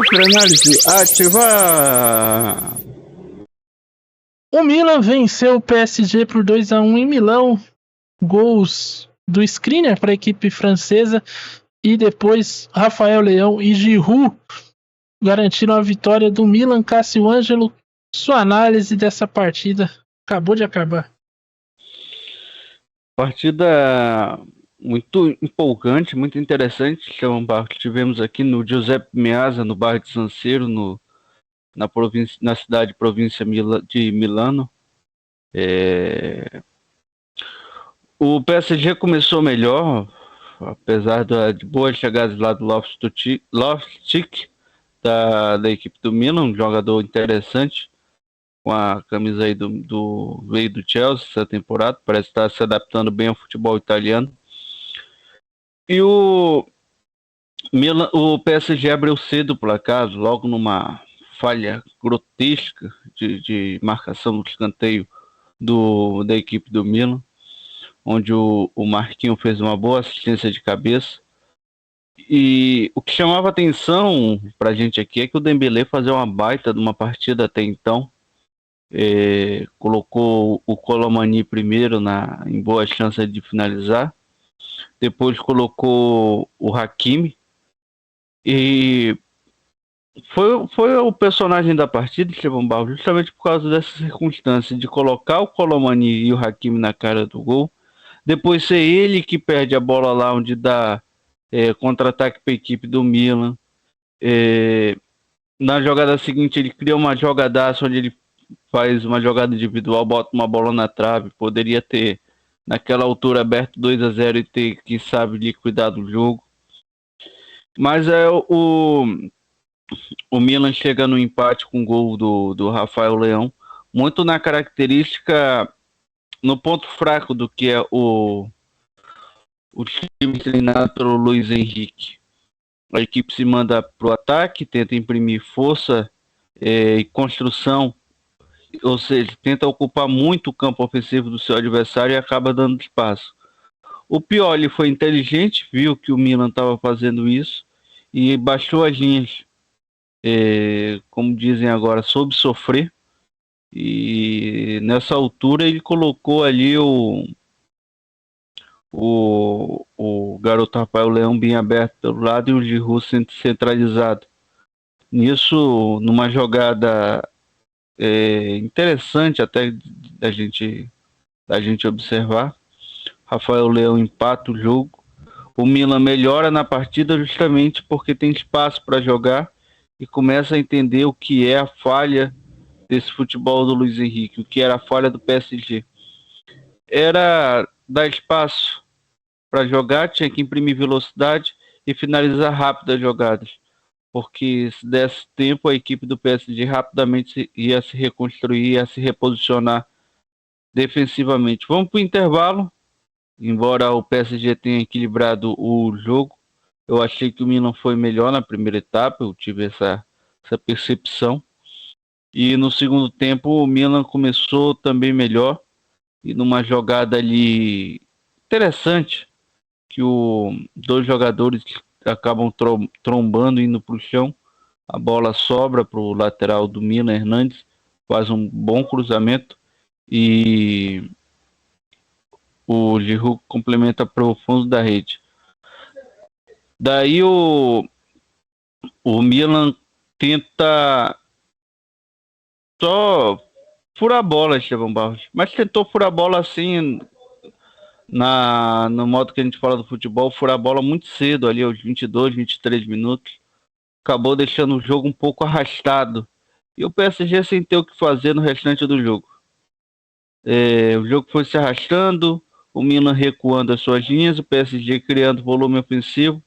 Super análise ativar. O Milan venceu o PSG por 2-1 em Milão. Gols do Skriniar para a equipe francesa e depois Rafael Leão e Giroud garantiram a vitória do Milan. Cássio Ângelo, sua análise dessa partida acabou de acabar. Partida muito empolgante, muito interessante. Tivemos aqui no Giuseppe Meazza, no bairro de San Siro, na cidade província de Milano. O PSG começou melhor, apesar de boas chegadas lá do Loftus-Cheek, da equipe do Milan, um jogador interessante, com a camisa aí veio do Chelsea essa temporada, parece estar se adaptando bem ao futebol italiano. E o PSG abriu cedo o placar, logo numa falha grotesca de marcação do escanteio da equipe do Milan, onde o Marquinhos fez uma boa assistência de cabeça. E o que chamava atenção pra gente aqui é que o Dembélé fazia uma baita de uma partida até então. Colocou o Colomani primeiro em boa chance de finalizar. Depois colocou o Hakimi. E foi o personagem da partida, Estevão Barros, justamente por causa dessa circunstância de colocar o Colomani e o Hakimi na cara do gol. Depois ser ele que perde a bola lá onde dá contra-ataque para a equipe do Milan. Na jogada seguinte ele cria uma jogadaça onde ele faz uma jogada individual, bota uma bola na trave. Poderia ter naquela altura aberto 2-0 e ter, quem sabe, liquidado o jogo. Mas o Milan chega no empate com o gol do Rafael Leão, muito na característica, no ponto fraco do que é o time treinado pelo Luiz Henrique. A equipe se manda para o ataque, tenta imprimir força e construção, ou seja, tenta ocupar muito o campo ofensivo do seu adversário e acaba dando espaço. O Pioli foi inteligente, viu que o Milan estava fazendo isso e baixou as linhas, como dizem agora, soube sofrer. E nessa altura ele colocou ali o garoto Rafael Leão bem aberto pelo lado e o Giroud centralizado. Nisso, numa jogada interessante até da gente observar, Rafael Leão empata o jogo. O Milan melhora na partida justamente porque tem espaço para jogar e começa a entender o que é a falha desse futebol do Luiz Henrique, o que era a falha do PSG. Era dar espaço para jogar, tinha que imprimir velocidade e finalizar rápido as jogadas, porque se desse tempo a equipe do PSG rapidamente ia se reconstruir, ia se reposicionar defensivamente. Vamos para o intervalo. Embora o PSG tenha equilibrado o jogo, eu achei que o Milan foi melhor na primeira etapa, eu tive essa percepção. E no segundo tempo o Milan começou também melhor, e numa jogada ali interessante, que dois jogadores acabam trombando, indo para o chão, a bola sobra para o lateral do Milan, Hernandes, faz um bom cruzamento e o Giroud complementa para o fundo da rede. Daí o Milan tenta só furar a bola, Estevão Barros, mas tentou furar a bola assim, no modo que a gente fala do futebol, furar a bola muito cedo, ali aos 22, 23 minutos. Acabou deixando o jogo um pouco arrastado. E o PSG sem ter o que fazer no restante do jogo. O jogo foi se arrastando, o Milan recuando as suas linhas, o PSG criando volume ofensivo.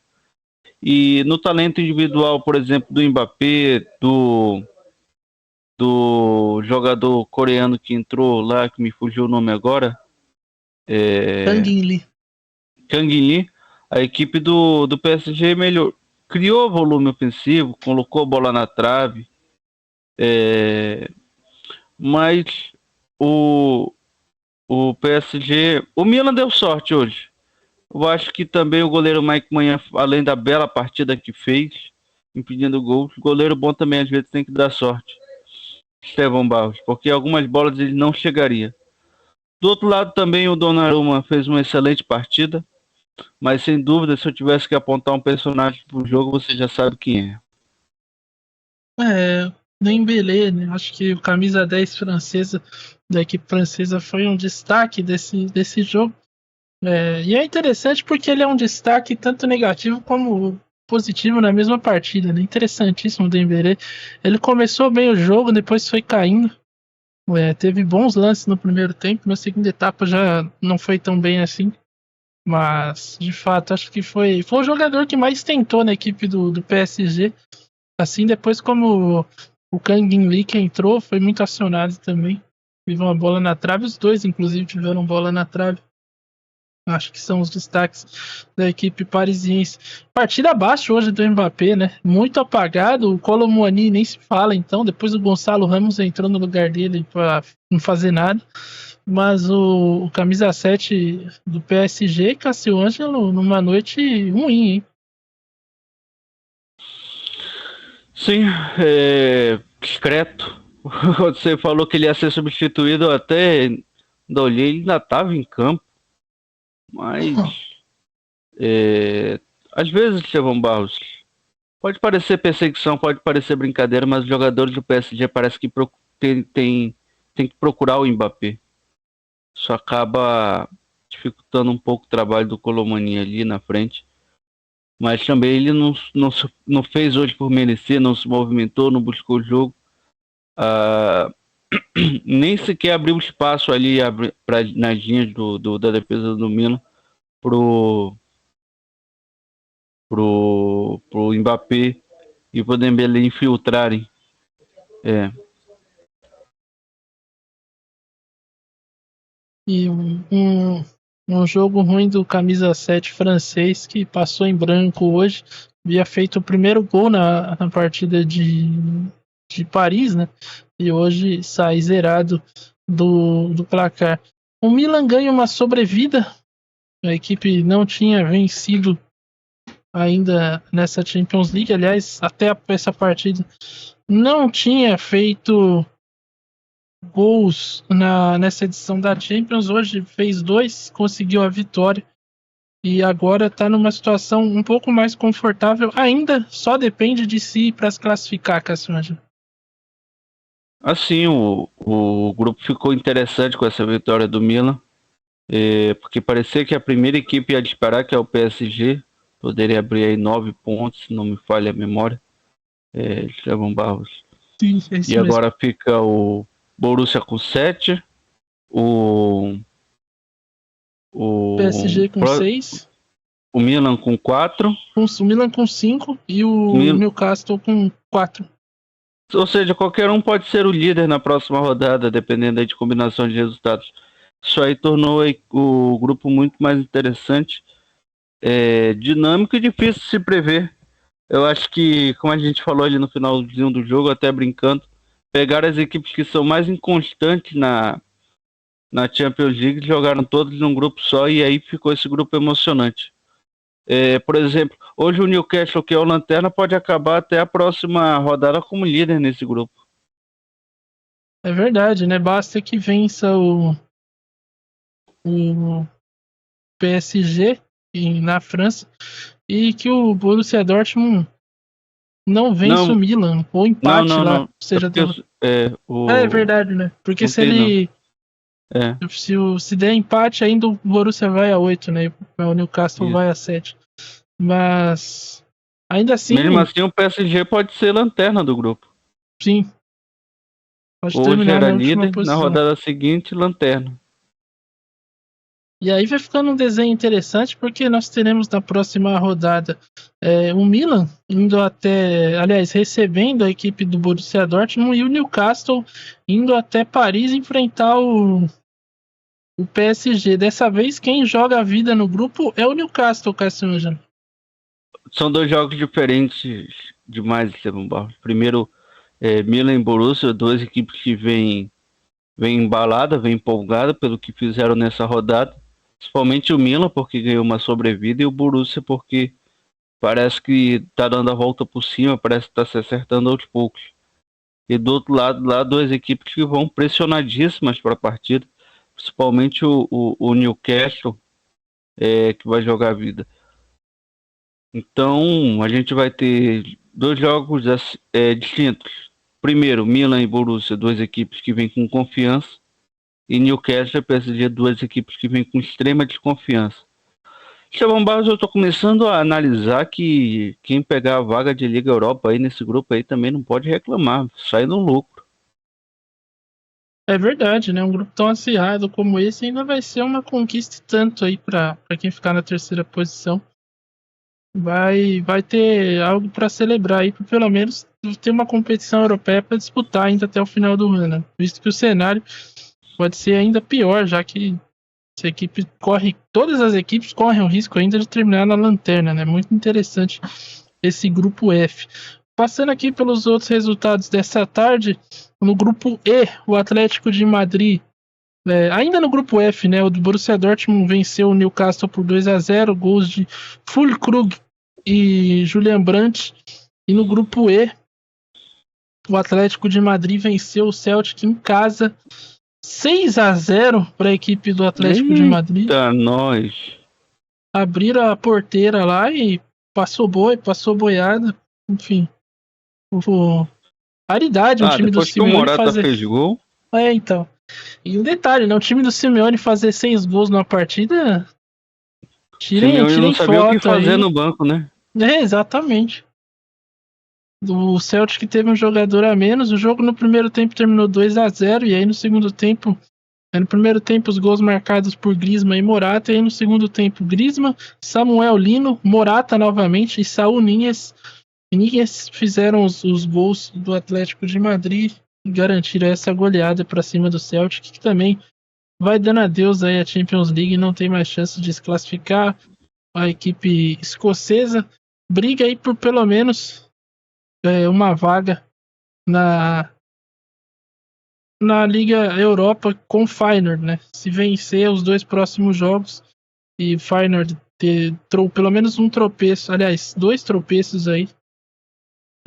E no talento individual, por exemplo, do Mbappé, do jogador coreano que entrou lá, que me fugiu o nome agora, Kang In-lee, a equipe do PSG melhor, criou volume ofensivo, colocou a bola na trave, mas o PSG, o Milan deu sorte hoje. Eu acho que também o goleiro Mike Maignan, além da bela partida que fez, impedindo gols. Goleiro bom também às vezes tem que dar sorte. Estevão Barros, porque algumas bolas ele não chegaria. Do outro lado também o Donnarumma fez uma excelente partida, mas sem dúvida se eu tivesse que apontar um personagem pro jogo, você já sabe quem é. Dembélé, né? Acho que o camisa 10 francesa, da equipe francesa, foi um destaque desse jogo. E é interessante porque ele é um destaque tanto negativo como positivo na mesma partida, né? Interessantíssimo o Dembélé. Ele começou bem o jogo, depois foi caindo. Teve bons lances no primeiro tempo, na segunda etapa já não foi tão bem assim. Mas, de fato, acho que foi o jogador que mais tentou na equipe do PSG. Assim, depois como o Kang In-lee que entrou, foi muito acionado também. Teve uma bola na trave, os dois inclusive tiveram bola na trave. Acho que são os destaques da equipe parisiense. Partida abaixo hoje do Mbappé, né? Muito apagado. O Kolo Muani nem se fala, então. Depois o Gonçalo Ramos entrou no lugar dele para não fazer nada. Mas o camisa 7 do PSG, Cássio Ângelo, numa noite ruim, hein? Sim, discreto. Você falou que ele ia ser substituído, eu até olhei, ele ainda estava em campo. Mas às vezes, Estevão Barros, pode parecer perseguição, pode parecer brincadeira, mas os jogadores do PSG parece que tem que procurar o Mbappé. Isso acaba dificultando um pouco o trabalho do Colomani ali na frente. Mas também ele não fez hoje por merecer, não se movimentou, não buscou o jogo. Nem sequer abriu espaço ali nas linhas da defesa do Milan pro Mbappé e pro Dembélé infiltrarem. E um jogo ruim do camisa 7 francês que passou em branco hoje. Havia feito o primeiro gol na partida de Paris, né? E hoje sai zerado do placar. O Milan ganha uma sobrevida. A equipe não tinha vencido ainda nessa Champions League. Aliás, até essa partida não tinha feito gols nessa edição da Champions. Hoje fez 2, conseguiu a vitória e agora está numa situação um pouco mais confortável. Ainda só depende de si para se classificar, Cássio Ângelo. Assim, o grupo ficou interessante com essa vitória do Milan, porque parecia que a primeira equipe ia disparar, que é o PSG, poderia abrir aí 9 pontos, se não me falha a memória. Estevão Barros. Sim, é isso e mesmo. Agora fica o Borussia com 7, o PSG com 6, o Milan com 4, o Milan com 5 e o Newcastle com 4. Ou seja, qualquer um pode ser o líder na próxima rodada, dependendo aí de combinação de resultados. Isso aí tornou o grupo muito mais interessante, dinâmico e difícil de se prever. Eu acho que, como a gente falou ali no finalzinho do jogo, até brincando, pegaram as equipes que são mais inconstantes na Champions League, jogaram todos num grupo só e aí ficou esse grupo emocionante. Por exemplo, hoje o Newcastle, que é o lanterna, pode acabar até a próxima rodada como líder nesse grupo. É verdade, né? Basta que vença o PSG na França e que o Borussia Dortmund não vence o Milan, ou empate lá. Não. Seja é verdade, né? Porque se ele se der empate, ainda o Borussia vai a 8, né? O Newcastle vai a 7. Mas ainda assim. Mesmo assim, o PSG pode ser lanterna do grupo. Sim. Pode Hoje terminar era na última líder, posição. na rodada seguinte, lanterna. E aí vai ficando um desenho interessante, porque nós teremos na próxima rodada o Milan indo até, aliás, recebendo a equipe do Borussia Dortmund, e o Newcastle indo até Paris enfrentar o PSG. Dessa vez, quem joga a vida no grupo é o Newcastle, Cássio Ângelo. São dois jogos diferentes demais, Estevão Barros. Primeiro, Milan e Borussia, duas equipes que vêm embalada, vêm empolgada pelo que fizeram nessa rodada. Principalmente o Milan, porque ganhou uma sobrevida, e o Borussia, porque parece que tá dando a volta por cima, parece que tá se acertando aos poucos. E do outro lado, lá, duas equipes que vão pressionadíssimas para a partida, principalmente o Newcastle, que vai jogar a vida. Então, a gente vai ter dois jogos distintos. Primeiro, Milan e Borussia, duas equipes que vêm com confiança, e Newcastle e PSG, duas equipes que vêm com extrema desconfiança. Estevão Barros, eu estou começando a analisar que quem pegar a vaga de Liga Europa aí nesse grupo aí também não pode reclamar, sai no lucro. É verdade, né? Um grupo tão acirrado como esse ainda vai ser uma conquista e tanto aí para quem ficar na terceira posição. Vai ter algo para celebrar aí, para pelo menos ter uma competição europeia para disputar ainda até o final do ano, né? Visto que o cenário pode ser ainda pior, já que essa equipe todas as equipes correm o risco ainda de terminar na lanterna, né? Muito interessante esse grupo F. Passando aqui pelos outros resultados dessa tarde, no grupo E, o Atlético de Madrid, ainda no grupo F, né? O do Borussia Dortmund venceu o Newcastle por 2-0, gols de Füllkrug e Julian Brandt. E no grupo E, o Atlético de Madrid venceu o Celtic em casa 6-0 para a equipe do Atlético de Madrid. Eita, nós. Abriram a porteira lá e passou boiada. Enfim. Raridade um time do Depois que o Simeone Morata fazer. fez gol. Então. E um detalhe, né? O time do Simeone fazer 6 gols numa partida. Tirem não sabia o que fazer aí. no banco, né? Exatamente. O Celtic teve um jogador a menos. O jogo no primeiro tempo terminou 2-0. E aí no segundo tempo. No primeiro tempo, os gols marcados por Griezmann e Morata. E aí no segundo tempo, Griezmann, Samuel Lino, Morata novamente e Saúl Ñíguez. Ñíguez fizeram os gols do Atlético de Madrid e garantiram essa goleada para cima do Celtic, que também vai dando adeus aí à Champions League e não tem mais chance de se classificar. A equipe escocesa briga aí por pelo menos uma vaga na Liga Europa com o Feyenoord, né? Se vencer os 2 próximos jogos e o Feyenoord ter pelo menos um tropeço, aliás, 2 tropeços aí,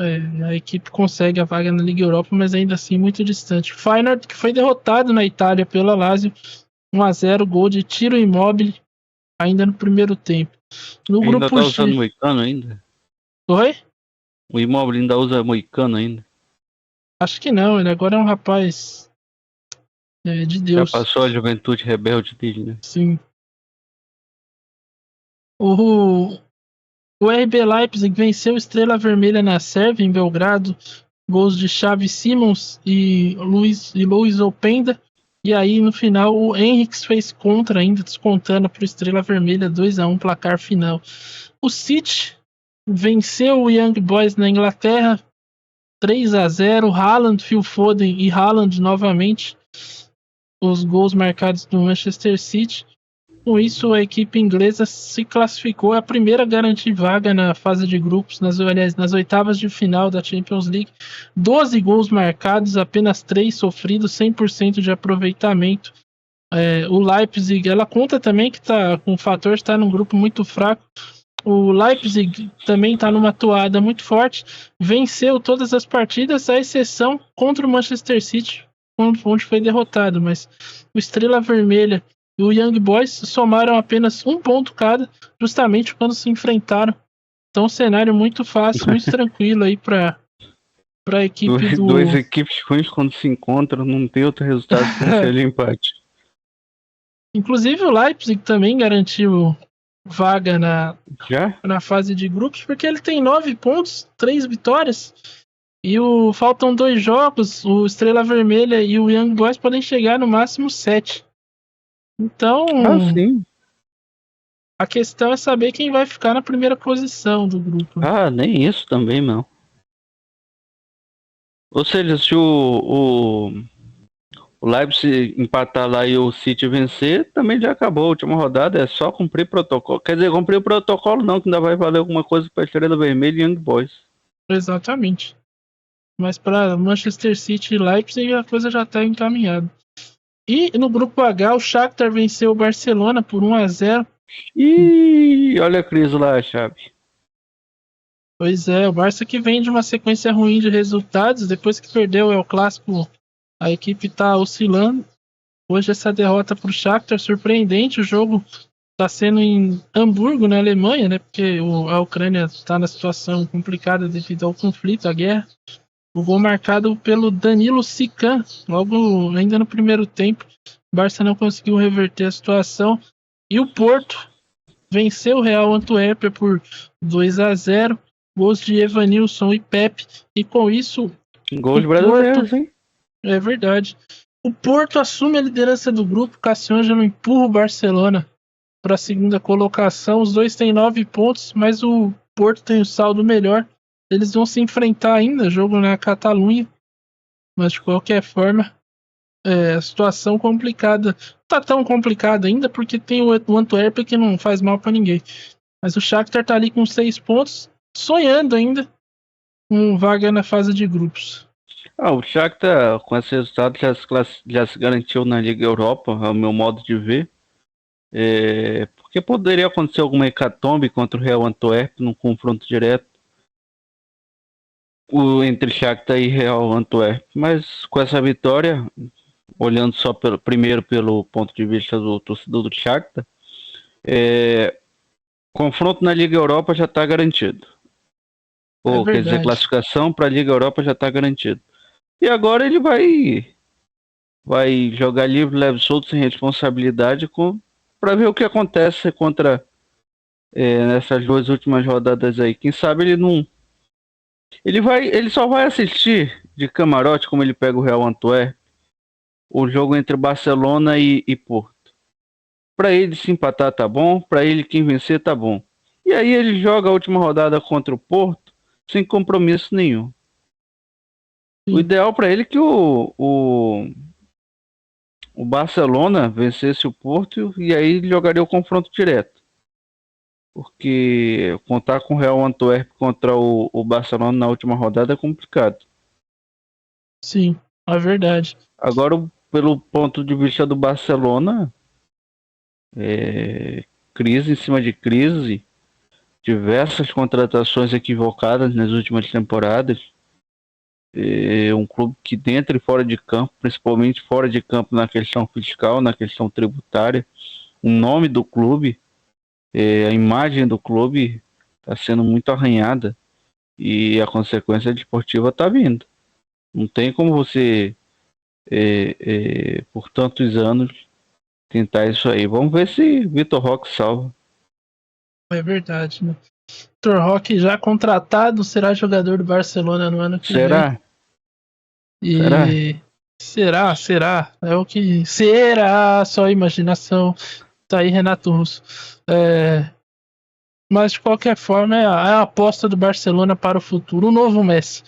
a equipe consegue a vaga na Liga Europa, mas ainda assim muito distante. Feyenoord que foi derrotado na Itália pela Lazio, 1-0, gol de Ciro Immobile ainda no primeiro tempo. No ainda grupo tá G... usando moicano ainda? Oi? O Immobile ainda usa moicano ainda? Acho que não, ele agora é um rapaz de Deus. Já passou a juventude rebelde dele, né? Sim. O RB Leipzig venceu Estrela Vermelha na Sérvia, em Belgrado. Gols de Xavi Simons e Luiz Openda. E aí, no final, o Henriques fez contra ainda, descontando para o Estrela Vermelha, 2-1, placar final. O City venceu o Young Boys na Inglaterra, 3-0. Haaland, Phil Foden e Haaland novamente. Os gols marcados do Manchester City. Com isso, a equipe inglesa se classificou, a primeira a garantir vaga na fase de grupos, nas oitavas de final da Champions League. 12 gols marcados, apenas 3 sofridos, 100% de aproveitamento. O Leipzig, ela conta também que está com o fator de estar num grupo muito fraco. O Leipzig também está numa toada muito forte, venceu todas as partidas, à exceção contra o Manchester City, onde foi derrotado, mas o Estrela Vermelha e o Young Boys somaram apenas 1 ponto cada, justamente quando se enfrentaram. Então, um cenário muito fácil, muito tranquilo aí para a equipe do... Duas equipes ruins quando se encontram, não tem outro resultado que não seja empate. Inclusive o Leipzig também garantiu vaga Já? na fase de grupos, porque ele tem 9 pontos, 3 vitórias. E faltam 2 jogos, o Estrela Vermelha e o Young Boys podem chegar no máximo 7. Então, sim. A questão é saber quem vai ficar na primeira posição do grupo. Nem isso também, não. Ou seja, se o Leipzig empatar lá e o City vencer, também já acabou a última rodada, é só cumprir protocolo. Quer dizer, cumprir o protocolo não, que ainda vai valer alguma coisa para Estrela Vermelha e Young Boys. Exatamente. Mas para Manchester City e Leipzig a coisa já está encaminhada. E no grupo H, o Shakhtar venceu o Barcelona por 1-0. E olha a crise lá, Xavi. Pois é, o Barça que vem de uma sequência ruim de resultados, depois que perdeu o Clássico, a equipe tá oscilando. Hoje essa derrota pro Shakhtar, surpreendente, o jogo tá sendo em Hamburgo, na Alemanha, né, porque a Ucrânia está na situação complicada devido ao conflito, à guerra. O gol marcado pelo Danilo Sican, logo ainda no primeiro tempo. O Barça não conseguiu reverter a situação. E o Porto venceu o Real Antuérpia por 2-0. Gols de Evanilson e Pepe. E com isso, Gols o brasileiros, Porto... hein? É verdade. O Porto assume a liderança do grupo. Cassiano empurra o Barcelona para a segunda colocação. Os dois têm 9 pontos, mas o Porto tem o saldo melhor. Eles vão se enfrentar ainda, jogo na Catalunha, mas de qualquer forma, a situação complicada. Não tá tão complicada ainda, porque tem o Antuérpia que não faz mal para ninguém. Mas o Shakhtar tá ali com 6 pontos, sonhando ainda com vaga na fase de grupos. O Shakhtar, com esse resultado, já se garantiu na Liga Europa, ao meu modo de ver. Porque poderia acontecer alguma hecatombe contra o Real Antuérpia num confronto direto entre Shakhtar e Real Antuérpia. Mas com essa vitória, olhando só primeiro pelo ponto de vista do torcedor do Shakhtar, confronto na Liga Europa já está garantido. É Quer dizer, verdade. classificação para a Liga Europa já está garantido. E agora ele vai jogar livre, leve, solto, sem responsabilidade, para ver o que acontece nessas 2 últimas rodadas aí. Quem sabe ele não. Ele só vai assistir de camarote, como ele pega o Real Antuérpia, o jogo entre Barcelona e Porto. Para ele se empatar tá bom, para ele quem vencer tá bom. E aí ele joga a última rodada contra o Porto sem compromisso nenhum. Sim. O ideal para ele é que o Barcelona vencesse o Porto e aí jogaria o confronto direto. Porque contar com o Real Antuérpia contra o Barcelona na última rodada é complicado. Sim, é verdade. Agora, pelo ponto de vista do Barcelona, crise em cima de crise, diversas contratações equivocadas nas últimas temporadas. Um clube que dentro e fora de campo, principalmente fora de campo na questão fiscal, na questão tributária, o nome do clube, a imagem do clube está sendo muito arranhada e a consequência desportiva está vindo. Não tem como você, por tantos anos, tentar isso aí. Vamos ver se Vitor Roque salva. É verdade, né? Vitor Roque já contratado, será jogador do Barcelona no ano que Será? vem. E será? É o que. Será? Só imaginação. Tá aí, Renato Russo. Mas de qualquer forma, é a aposta do Barcelona para o futuro. O novo Messi.